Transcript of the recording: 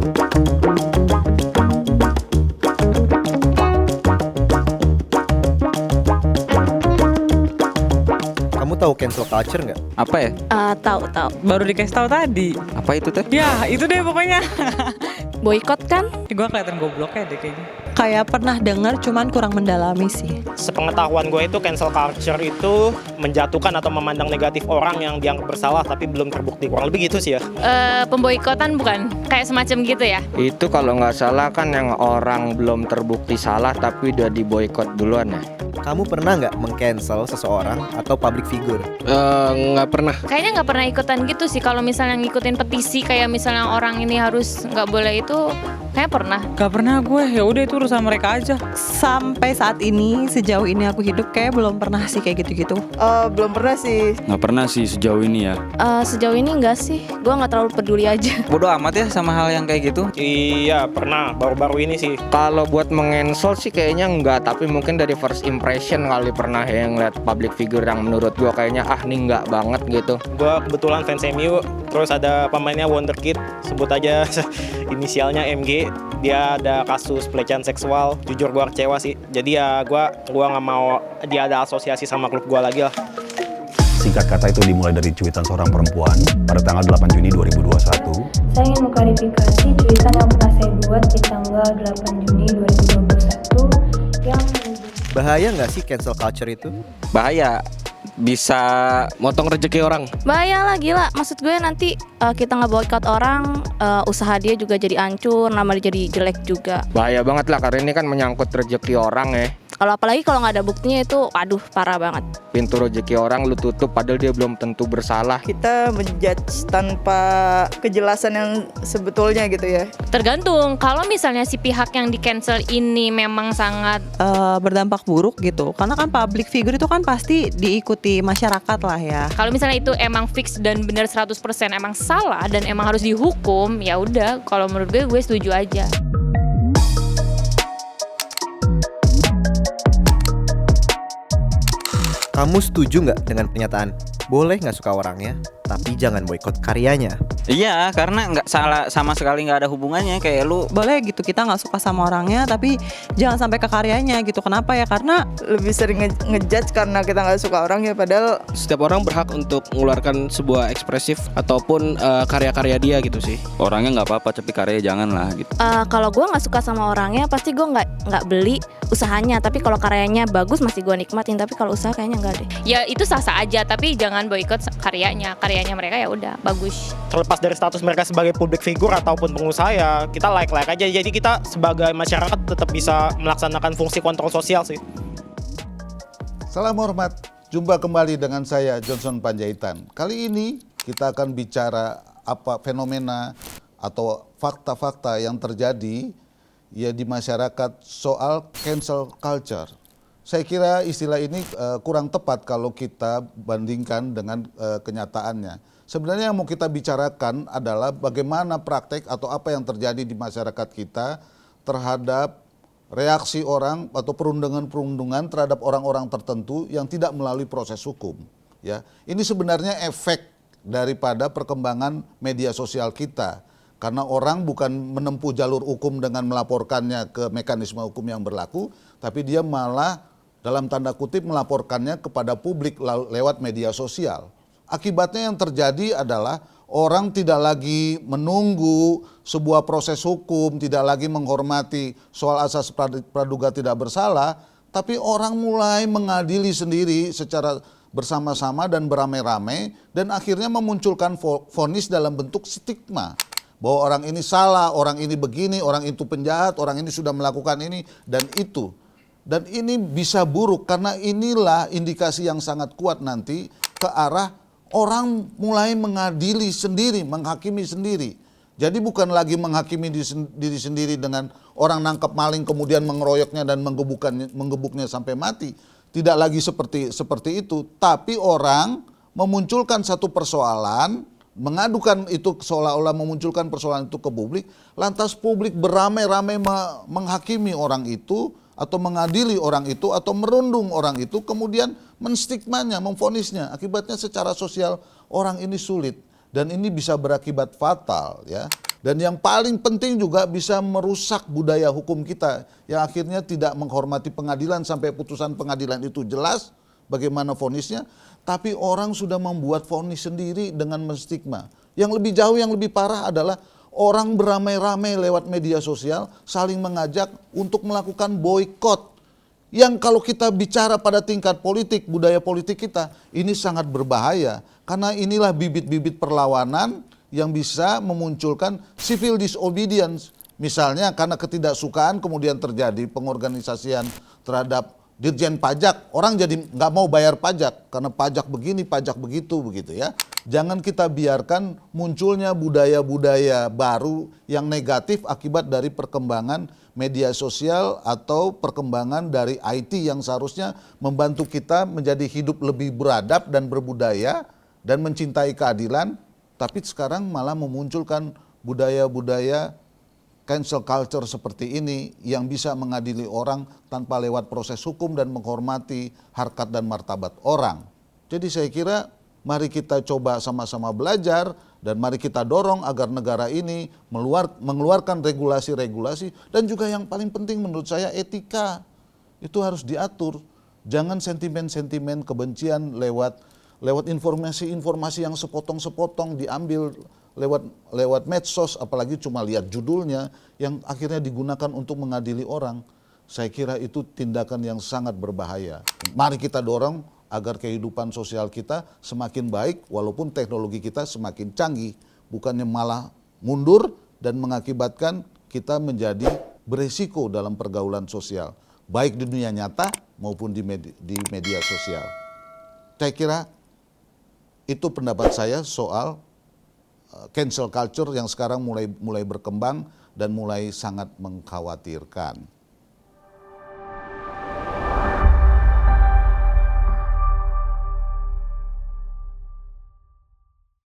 Kamu tahu cancel culture nggak? Apa ya? Tahu. Baru dikasih tahu tadi. Apa itu teh? Ya, itu deh pokoknya. Boykot kan? Gue kelihatan gobloknya deh kayaknya. Kayak pernah dengar cuman kurang mendalami sih. Sepengetahuan gue itu cancel culture itu menjatuhkan atau memandang negatif orang yang dianggap bersalah tapi belum terbukti. Kurang lebih gitu sih ya. Pemboikotan bukan? Kayak semacam gitu ya? Itu kalau nggak salah kan yang orang belum terbukti salah tapi udah diboykot duluan ya. Kamu pernah nggak meng-cancel seseorang atau public figure? Nggak pernah. Kayaknya nggak pernah ikutan gitu sih. Kalau misalnya ngikutin petisi kayak misalnya orang ini harus nggak boleh itu, kayak pernah. Gak pernah gue, ya udah itu urusan mereka aja. Sampai saat ini, sejauh ini aku hidup kayak belum pernah sih kayak gitu-gitu. Belum pernah sih. Nggak pernah sih sejauh ini ya. Sejauh ini enggak sih. Gue nggak terlalu peduli aja. Bodoh amat ya sama hal yang kayak gitu. Iya pernah, baru-baru ini sih. Kalau buat mengensol sih kayaknya enggak, tapi mungkin dari first impression kali pernah ya ngeliat public figure yang menurut gua kayaknya nih enggak banget gitu. Gue kebetulan fans MU, terus ada pemainnya Wonderkid, sebut aja inisialnya MG. Dia ada kasus pelecehan seksual, jujur gue kecewa sih. Jadi ya gue nggak mau dia ada asosiasi sama klub gue lagi lah. Singkat kata itu dimulai dari cuitan seorang perempuan pada tanggal 8 Juni 2021. Saya ingin mengklarifikasi cuitan yang pernah saya buat di tanggal 8 Juni 2021 yang Bahaya nggak sih cancel culture itu? Bahaya, bisa Motong rezeki orang. Bahaya lah, gila. Maksud gue nanti kita nge-boycott orang, usaha dia juga jadi hancur, nama dia jadi jelek juga. bahaya banget lah karena ini kan menyangkut rezeki orang ya. Apalagi kalau nggak ada buktinya itu, aduh parah banget. Pintu rezeki orang lu tutup padahal dia belum tentu bersalah. Kita menjudge tanpa kejelasan yang sebetulnya gitu ya. Tergantung, kalau misalnya si pihak yang di-cancel ini memang sangat Berdampak buruk gitu. Karena kan public figure itu kan pasti diikuti masyarakat lah ya. kalau misalnya itu emang fix dan benar 100% emang salah dan emang harus dihukum, ya udah. Kalau menurut gue setuju aja. Kamu setuju nggak dengan pernyataan boleh nggak suka orangnya, tapi jangan boikot karyanya? Iya, karena nggak salah sama sekali, nggak ada hubungannya. Kayak lu Boleh gitu, kita nggak suka sama orangnya tapi jangan sampai ke karyanya gitu. Kenapa ya? Karena Lebih sering ngejudge karena kita nggak suka orang ya, padahal Setiap orang berhak untuk mengeluarkan sebuah ekspresif ataupun karya-karya dia gitu sih. Orangnya nggak apa-apa, tapi karyanya jangan lah gitu. Kalau gue nggak suka sama orangnya, pasti gue nggak beli usahanya. Tapi kalau karyanya bagus masih gue nikmatin. Tapi kalau usaha kayaknya nggak deh. Ya itu sah-sah aja, tapi jangan boikot karyanya mereka, ya udah bagus. Terlepas dari status mereka sebagai public figure ataupun pengusaha ya kita like aja. Jadi kita sebagai masyarakat tetap bisa melaksanakan fungsi kontrol sosial sih. Salam hormat, jumpa kembali dengan saya Johnson Panjaitan. Kali ini kita akan bicara apa fenomena atau fakta-fakta yang terjadi ya di masyarakat soal cancel culture. Saya kira istilah ini kurang tepat kalau kita bandingkan dengan kenyataannya. Sebenarnya yang mau kita bicarakan adalah bagaimana praktek atau apa yang terjadi di masyarakat kita terhadap reaksi orang atau perundungan-perundungan terhadap orang-orang tertentu yang tidak melalui proses hukum. Ya, ini sebenarnya efek daripada perkembangan media sosial kita. Karena orang bukan menempuh jalur hukum dengan melaporkannya ke mekanisme hukum yang berlaku, tapi dia malah dalam tanda kutip melaporkannya kepada publik lewat media sosial. Akibatnya yang terjadi adalah orang tidak lagi menunggu sebuah proses hukum, tidak lagi menghormati soal asas praduga tidak bersalah, tapi orang mulai mengadili sendiri secara bersama-sama dan beramai-ramai dan akhirnya memunculkan vonis dalam bentuk stigma. Bahwa orang ini salah, orang ini begini, orang itu penjahat, orang ini sudah melakukan ini dan itu. Dan ini bisa buruk karena inilah indikasi yang sangat kuat nanti ke arah orang mulai mengadili sendiri, menghakimi sendiri. Jadi bukan lagi menghakimi diri sendiri dengan orang nangkep maling kemudian mengeroyoknya dan menggebuknya sampai mati. Tidak lagi seperti itu, tapi orang memunculkan satu persoalan, mengadukan itu seolah-olah memunculkan persoalan itu ke publik, lantas publik beramai-ramai menghakimi orang itu atau mengadili orang itu atau merundung orang itu, kemudian menstigmanya, memvonisnya. Akibatnya secara sosial orang ini sulit dan ini bisa berakibat fatal ya. Dan yang paling penting juga bisa merusak budaya hukum kita yang akhirnya tidak menghormati pengadilan sampai putusan pengadilan itu jelas bagaimana vonisnya, tapi orang sudah membuat vonis sendiri dengan menstigma. Yang lebih jauh, yang lebih parah adalah orang beramai-ramai lewat media sosial saling mengajak untuk melakukan boikot. Yang kalau kita bicara pada tingkat politik, budaya politik kita, ini sangat berbahaya. Karena inilah bibit-bibit perlawanan yang bisa memunculkan civil disobedience. Misalnya karena ketidaksukaan kemudian terjadi pengorganisasian terhadap Dirjen Pajak. Orang jadi nggak mau bayar pajak karena pajak begini, pajak begitu ya. Jangan kita biarkan munculnya budaya-budaya baru yang negatif akibat dari perkembangan media sosial atau perkembangan dari IT yang seharusnya membantu kita menjadi hidup lebih beradab dan berbudaya dan mencintai keadilan, tapi sekarang malah memunculkan budaya-budaya cancel culture seperti ini yang bisa mengadili orang tanpa lewat proses hukum dan menghormati harkat dan martabat orang. Jadi saya kira mari kita coba sama-sama belajar dan mari kita dorong agar negara ini mengeluarkan regulasi-regulasi dan juga yang paling penting menurut saya etika. Itu harus diatur. Jangan sentimen-sentimen kebencian lewat informasi-informasi yang sepotong-sepotong diambil lewat medsos, apalagi cuma lihat judulnya yang akhirnya digunakan untuk mengadili orang. Saya kira itu tindakan yang sangat berbahaya. Mari kita dorong agar kehidupan sosial kita semakin baik walaupun teknologi kita semakin canggih, bukannya malah mundur dan mengakibatkan kita menjadi beresiko dalam pergaulan sosial, baik di dunia nyata maupun di media sosial. Saya kira itu pendapat saya soal cancel culture yang sekarang mulai berkembang dan mulai sangat mengkhawatirkan.